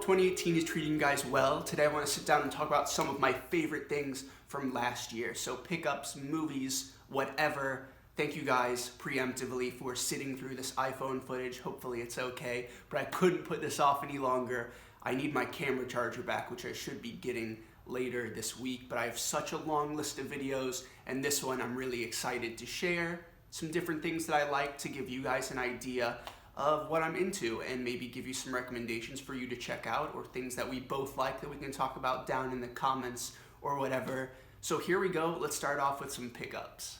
2018 is treating you guys well. Today I want to sit down and talk about some of my favorite things from last year. So pickups, movies, whatever. Thank you guys preemptively for sitting through this iPhone footage. Hopefully it's okay, but I couldn't put this off any longer. I need my camera charger back, which I should be getting later this week, but I have such a long list of videos, and this one I'm really excited to share some different things that I like to give you guys an idea of what I'm into and maybe give you some recommendations for you to check out or things that we both like that we can talk about down in the comments or whatever. So here we go. Let's start off with some pickups.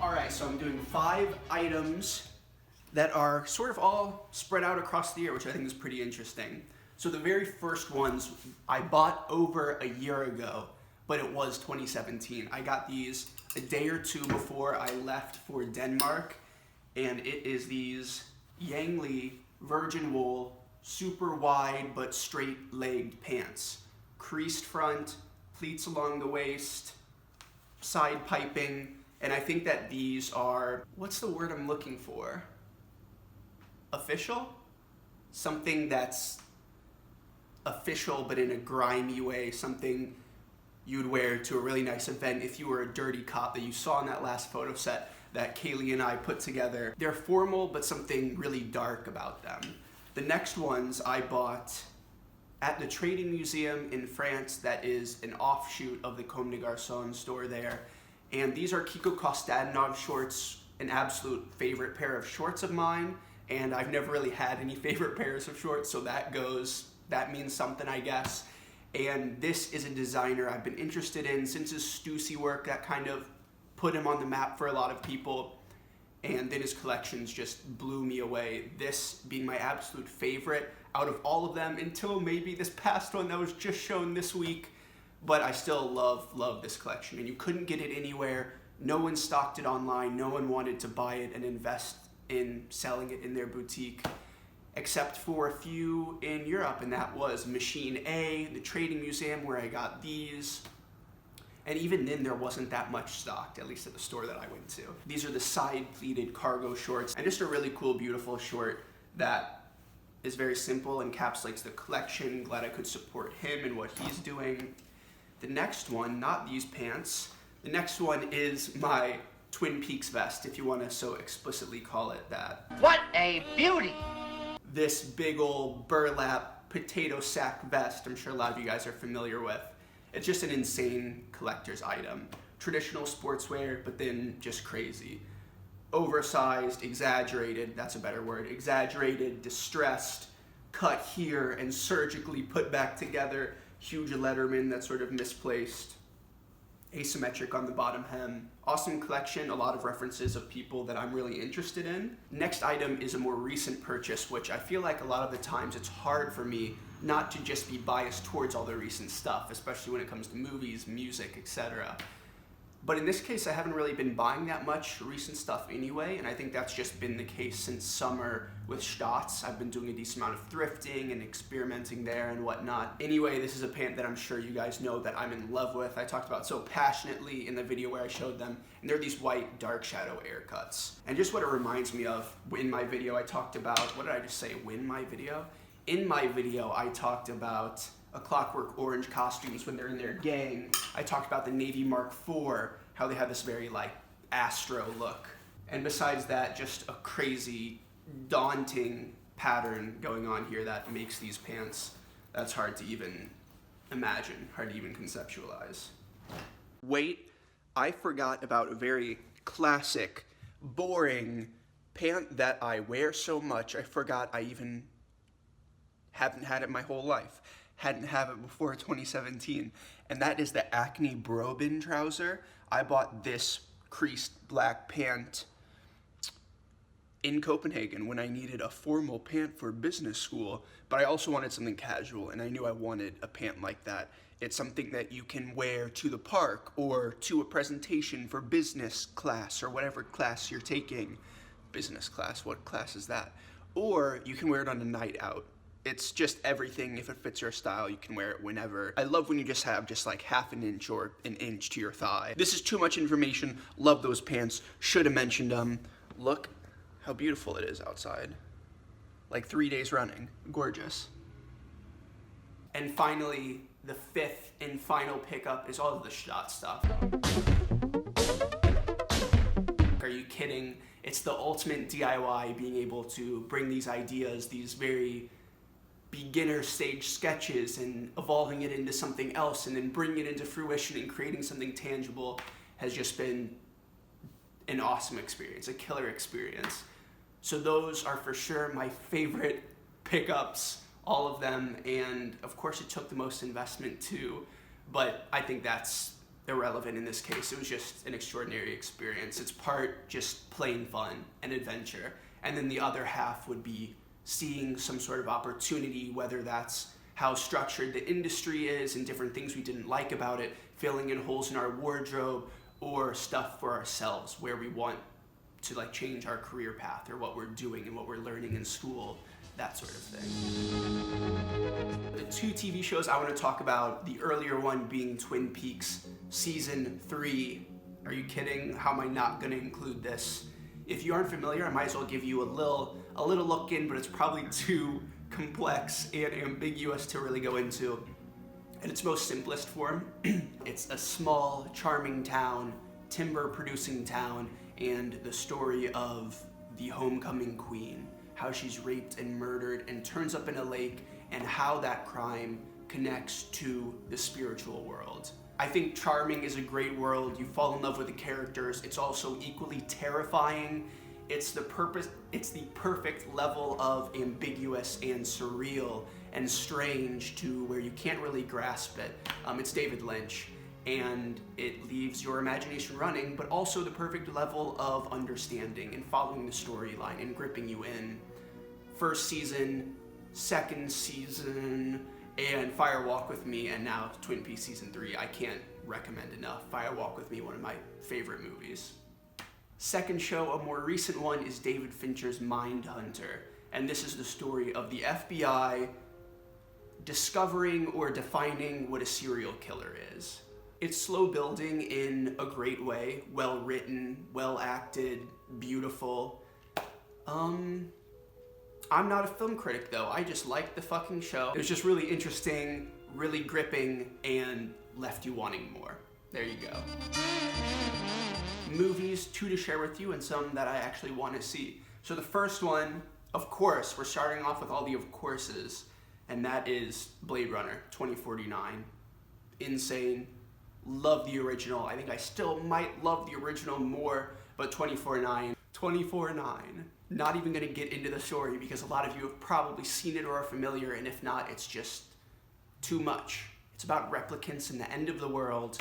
Alright, so I'm doing 5 items that are sort of all spread out across the year, which I think is pretty interesting. So the very first ones I bought over a year ago, but it was 2017. I got these a day or two before I left for Denmark, and it is these Yangli virgin wool, super wide but straight-legged pants. Creased front, pleats along the waist, side piping, and I think that these are, what's the word I'm looking for? Official? Something that's official but in a grimy way, something you'd wear to a really nice event if you were a dirty cop that you saw in that last photo set that Kaylee and I put together. They're formal, but something really dark about them. The next ones I bought at the Trading Museum in France that is an offshoot of the Comme des Garçons store there. And these are Kiko Kostadinov shorts, an absolute favorite pair of shorts of mine, and I've never really had any favorite pairs of shorts, so that means something, I guess. And this is a designer I've been interested in since his Stussy work that kind of put him on the map for a lot of people, and then his collections just blew me away. This being my absolute favorite out of all of them until maybe this past one that was just shown this week, but I still love this collection, and you couldn't get it anywhere. No one stocked it online, no one wanted to buy it and invest in selling it in their boutique, except for a few in Europe, and that was Machine A, the Trading Museum where I got these, and even then there wasn't that much stocked, at least at the store that I went to. These are the side pleated cargo shorts, and just a really cool, beautiful short that is very simple, encapsulates the collection. Glad I could support him and what he's doing. The next one, not these pants, the next one is my Twin Peaks vest, if you want to so explicitly call it that. What a beauty! This big old burlap potato sack vest I'm sure a lot of you guys are familiar with. It's just an insane collector's item. Traditional sportswear, but then just crazy. Oversized, exaggerated, that's a better word, exaggerated, distressed, cut here and surgically put back together. Huge Letterman that's sort of misplaced. Asymmetric on the bottom hem. Awesome collection, a lot of references of people that I'm really interested in. Next item is a more recent purchase, which I feel like a lot of the times it's hard for me not to just be biased towards all the recent stuff, especially when it comes to movies, music, etc. But in this case, I haven't really been buying that much recent stuff anyway, and I think that's just been the case since summer with Stotts. I've been doing a decent amount of thrifting and experimenting there and whatnot. Anyway, this is a pant that I'm sure you guys know that I'm in love with. I talked about so passionately in the video where I showed them, and they're these white dark shadow Aircuts. And just what it reminds me of, in my video I talked about, what did I just say, in my video I talked about A Clockwork Orange costumes when they're in their gang. I talked about the Navy Mark IV, how they have this very like Astro look. And besides that, just a crazy, daunting pattern going on here that makes these pants that's hard to even imagine, hard to even conceptualize. Wait, I forgot about a very classic, boring pant that I wear so much, I forgot I even haven't had it my whole life. Hadn't had it before 2017, and that is the Acne Brobin trouser. I bought this creased black pant in Copenhagen when I needed a formal pant for business school, but I also wanted something casual, and I knew I wanted a pant like that. It's something that you can wear to the park or to a presentation for business class or whatever class you're taking. Business class, what class is that? Or you can wear it on a night out. It's just everything. If it fits your style, you can wear it whenever. I love when you just have just like half an inch or an inch to your thigh. This is too much information. Love those pants. Should have mentioned them. Look how beautiful it is outside. like 3 days running. Gorgeous. And finally, the fifth and final pickup is all of the shot stuff. Are you kidding? It's the ultimate DIY, being able to bring these ideas, these very beginner stage sketches, and evolving it into something else, and then bringing it into fruition and creating something tangible has just been an awesome experience, a killer experience. So those are for sure my favorite pickups, all of them, and of course it took the most investment too, but I think that's irrelevant in this case. It was just an extraordinary experience. It's part just plain fun and adventure, and then the other half would be seeing some sort of opportunity, whether that's how structured the industry is and different things we didn't like about it, filling in holes in our wardrobe, or stuff for ourselves where we want to like change our career path or what we're doing and what we're learning in school, that sort of thing. The two TV shows I want to talk about, the earlier one being Twin Peaks Season 3. Are you kidding? How am I not going to include this? If you aren't familiar, I might as well give you a little look in, but it's probably too complex and ambiguous to really go into. In its most simplest form, it's a small, charming town, timber-producing town, and the story of the homecoming queen, how she's raped and murdered and turns up in a lake, and how that crime connects to the spiritual world. I think charming is a great world. You fall in love with the characters. It's also equally terrifying. It's the perfect level of ambiguous and surreal and strange to where you can't really grasp it. It's David Lynch, and it leaves your imagination running, but also the perfect level of understanding and following the storyline and gripping you in. First season, second season, and Fire Walk with Me, and now Twin Peaks Season 3. I can't recommend enough. Fire Walk with Me, one of my favorite movies. Second show, a more recent one, is David Fincher's Mindhunter, and this is the story of the FBI discovering or defining what a serial killer is. It's slow building in a great way, well written, well acted, beautiful. I'm not a film critic though, I just liked the fucking show. It was just really interesting, really gripping, and left you wanting more. There you go. Movies, two to share with you, and some that I actually want to see. So the first one, of course, we're starting off with all the of courses, and that is Blade Runner 2049. Insane. Love the original. I think I still might love the original more, but 2049. Not even going to get into the story because a lot of you have probably seen it or are familiar, and if not, it's just too much. It's about replicants and the end of the world.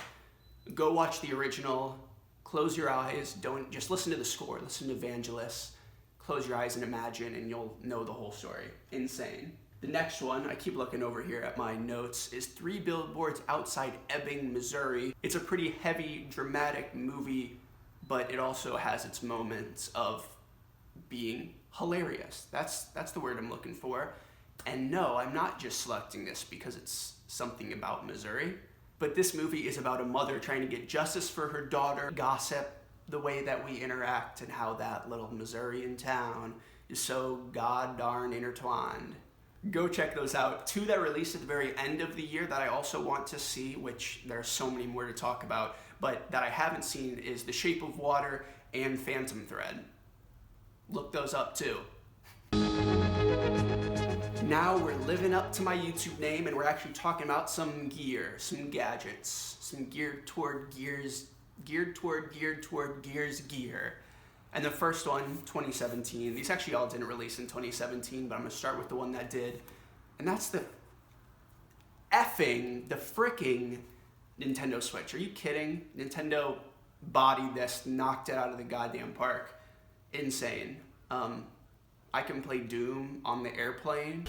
Go watch the original. Close your eyes. Don't just listen to the score. Listen to Vangelis. Close your eyes and imagine, and you'll know the whole story. Insane. The next one, I keep looking over here at my notes, is 3 Billboards Outside Ebbing, Missouri. It's a pretty heavy, dramatic movie, but it also has its moments of being hilarious. That's the word I'm looking for. And no, I'm not just selecting this because it's something about Missouri, but this movie is about a mother trying to get justice for her daughter, gossip, the way that we interact, and how that little Missourian town is so god darn intertwined. Go check those out. 2 that released at the very end of the year that I also want to see, which there are so many more to talk about, but that I haven't seen, is The Shape of Water and Phantom Thread. Look those up too. Now we're living up to my YouTube name, and we're actually talking about some gear, some gadgets, some geared toward gears gear. And the first one, 2017. These actually all didn't release in 2017, but I'm gonna start with the one that did. And that's the fricking Nintendo Switch. Are you kidding? Nintendo bodied this, knocked it out of the goddamn park. Insane. I can play Doom on the airplane.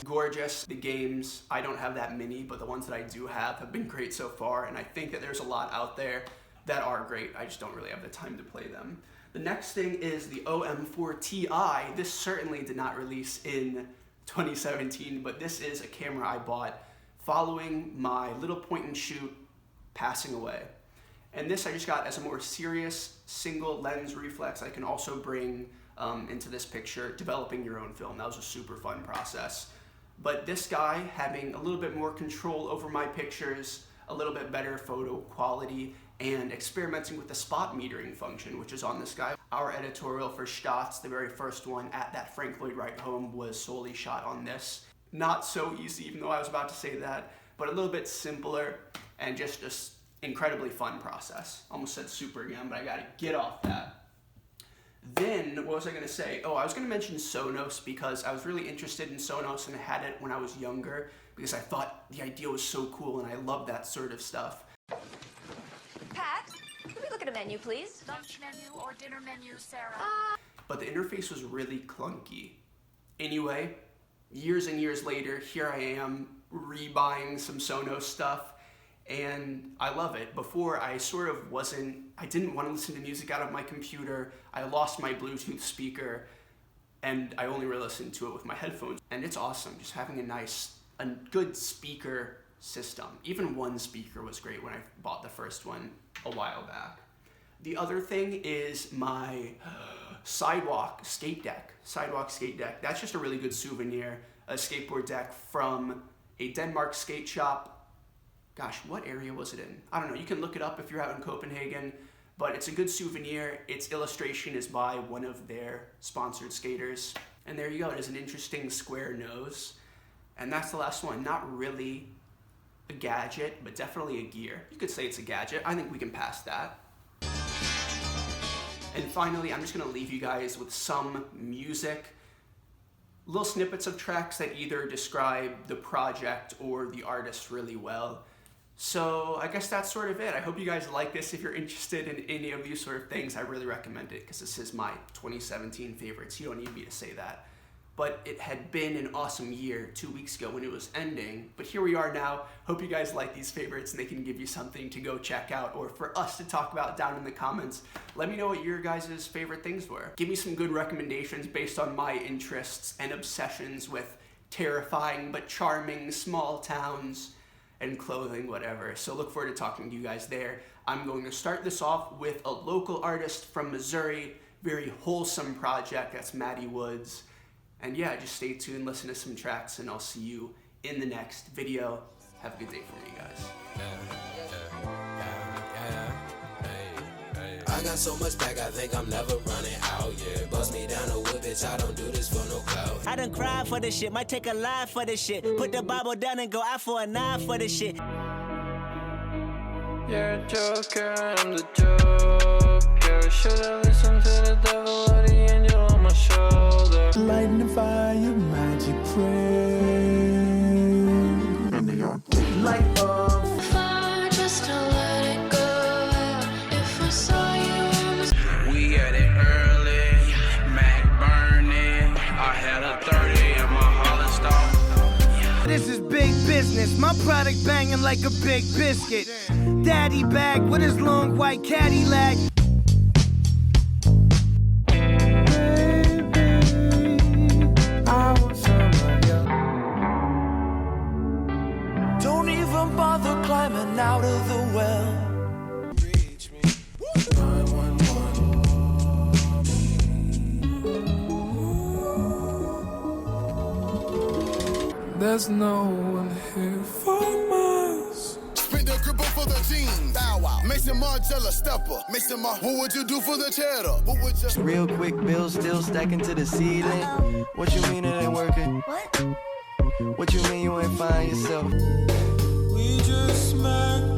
Gorgeous. The games, I don't have that many, but the ones that I do have been great so far, and I think that there's a lot out there that are great. I just don't really have the time to play them. The next thing is the OM-4ti. This certainly did not release in 2017, but this is a camera I bought following my little point and shoot passing away. And this I just got as a more serious single lens reflex. I can also bring into this picture, developing your own film. That was a super fun process. But this guy having a little bit more control over my pictures, a little bit better photo quality, and experimenting with the spot metering function, which is on this guy. Our editorial for shots, the very first one at that Frank Lloyd Wright home, was solely shot on this. Not so easy, even though I was about to say that, but a little bit simpler and just an incredibly fun process. Almost said super again, but I gotta get off that. Then, what was I gonna say? Oh, I was gonna mention Sonos because I was really interested in Sonos and I had it when I was younger because I thought the idea was so cool and I love that sort of stuff. Pat, can we look at a menu, please? Lunch menu or dinner menu, Sarah? But the interface was really clunky. Anyway, years and years later, here I am rebuying some Sonos stuff and I love it. Before I didn't want to listen to music out of my computer. I lost my Bluetooth speaker and I only really listened to it with my headphones. And it's awesome, just having a good speaker system. Even one speaker was great when I bought the first one a while back. The other thing is my Sidewalk skate deck. Sidewalk skate deck. That's just a really good souvenir. A skateboard deck from a Denmark skate shop. Gosh, what area was it in? I don't know. You can look it up if you're out in Copenhagen, but it's a good souvenir. Its illustration is by one of their sponsored skaters. And there you go. It has an interesting square nose. And that's the last one. Not really a gadget, but definitely a gear. You could say it's a gadget. I think we can pass that. And finally, I'm just gonna leave you guys with some music. Little snippets of tracks that either describe the project or the artist really well. So I guess that's sort of it. I hope you guys like this. If you're interested in any of these sort of things, I really recommend it because this is my 2017 favorites. You don't need me to say that. But it had been an awesome year 2 weeks ago when it was ending. But here we are now. Hope you guys like these favorites and they can give you something to go check out or for us to talk about down in the comments. Let me know what your guys' favorite things were. Give me some good recommendations based on my interests and obsessions with terrifying but charming small towns and clothing, whatever. So look forward to talking to you guys there. I'm going to start this off with a local artist from Missouri, very wholesome project. That's Matty Wood. And yeah, just stay tuned, listen to some tracks, and I'll see you in the next video. Have a good day for you guys. I got so much back, I think I'm never running out, yeah. Bust me down the wood, bitch, I don't do this for no clout. I done cried for this shit, might take a lie for this shit. Put the Bible down and go out for a knife for this shit. You're a joker, I'm the joker. Should've listened to the devil or the angel on my shoulder. Lighting the fire, magic prayer. Light up. Fire, just to let it go. If I saw you on the We at it early, Mac burning. I had a 30 in my Hollister. This is big business, my product banging like a big biscuit. Daddy bag with his long white Cadillac. Don't even bother climbing out of the well. Reach me. 911. There's no one here for us. Spit the gripper for the jeans. Bow wow. Mason Margiela stepper. Mason Mar. What would you do for the cheddar? What would you? Real quick bills still stacking to the ceiling. What you mean it ain't working? What? What you mean you ain't find yourself? We just met.